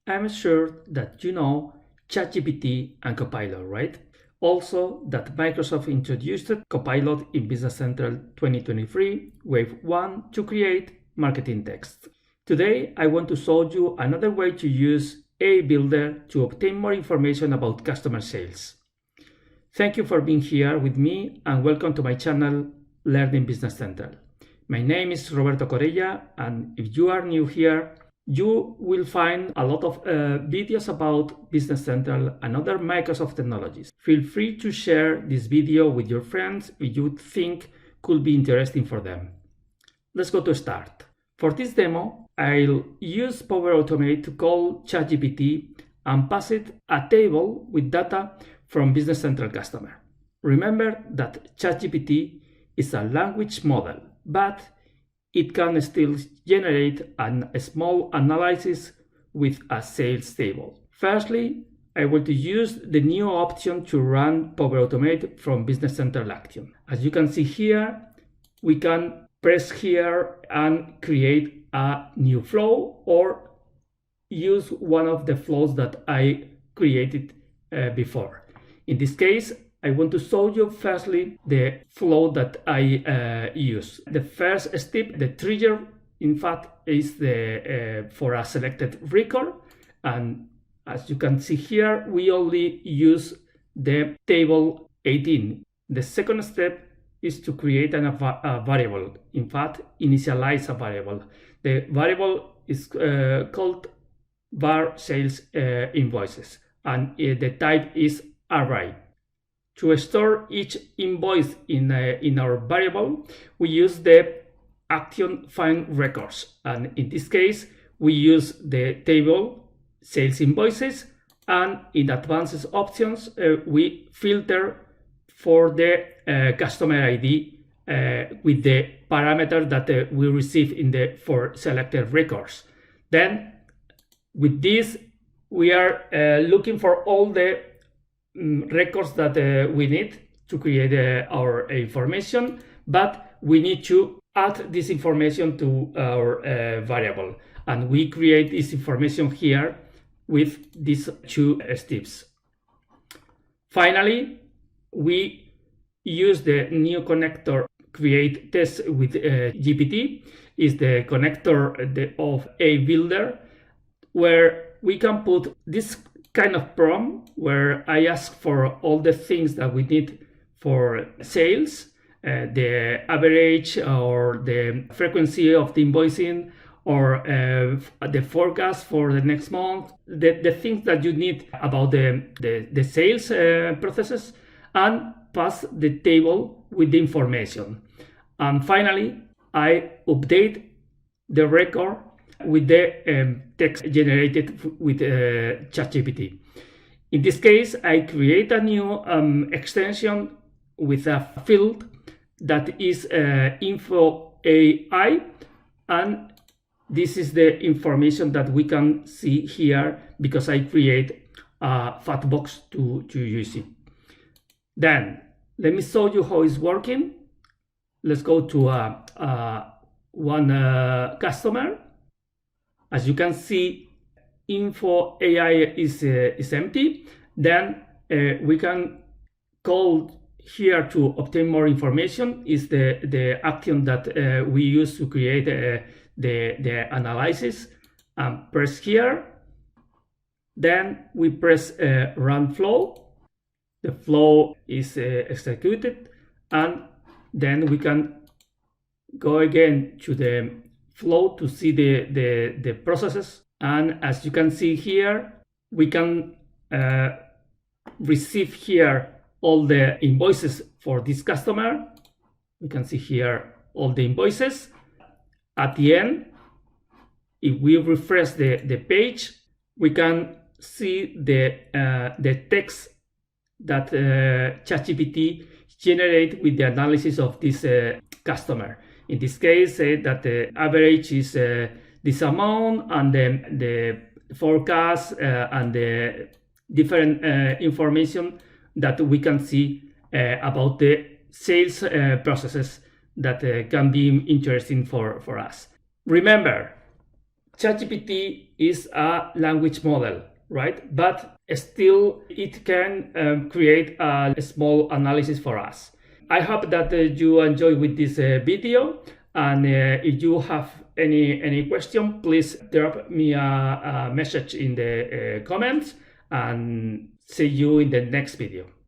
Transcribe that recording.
I'm sure that you know ChatGPT and Copilot, right? Also, that Microsoft introduced Copilot in Business Central 2023 Wave 1 to create marketing text. Today, I want to show you another way to use AI Builder to obtain more information about customer sales. Thank you for being here with me and welcome to my channel, Learning Business Central. My name is Roberto Corella, and if you are new here, you will find a lot of videos about Business Central and other Microsoft technologies. Feel free to share this video with your friends if you think could be interesting for them. Let's go to start. For this demo, I'll use Power Automate to call ChatGPT and pass it a table with data from Business Central customer. Remember that ChatGPT is a language model, but it can still generate a small analysis with a sales table. Firstly, I want to use the new option to run Power Automate from Business Central Action. As you can see here, we can press here and create a new flow or use one of the flows that I created before. In this case, I want to show you firstly the flow that I use. The first step, the trigger, in fact, is for a selected record. And as you can see here, we only use the table 18. The second step is to create a variable. In fact, initialize a variable. The variable is called var sales invoices, and the type is array. To store each invoice in our variable, we use the action find records, and in this case we use the table sales invoices, and in advanced options we filter for the customer ID with the parameter that we receive in the for selected records. Then with this we are looking for all the records that we need to create our information, but we need to add this information to our variable, and we create this information here with these two steps. Finally, we use the new connector create test with GPT. Is the connector of AI Builder, where we can put this kind of prompt where I ask for all the things that we need for sales, the average or the frequency of the invoicing, or the forecast for the next month, the things that you need about the sales processes, and pass the table with the information. And finally, I update the record with the text generated with ChatGPT. In this case, I create a new extension with a field that is info AI, and this is the information that we can see here because I create a factbox to use it. Then let me show you how it's working. Let's go to one customer. As you can see, info AI is empty. Then we can call here to obtain more information. Is the action that we use to create the analysis. Press here. Then we press run flow. The flow is executed, and then we can go again to the flow to see the processes. And as you can see here, we can receive here all the invoices for this customer. We can see here all the invoices. At the end, if we refresh the page, we can see the text that ChatGPT generate with the analysis of this customer. In this case, that the average is this amount, and then the forecast and the different information that we can see about the sales processes that can be interesting for us. Remember, ChatGPT is a language model, right? But still, it can create a small analysis for us. I hope that you enjoy with this video, and if you have any question, please drop me a message in the comments, and see you in the next video.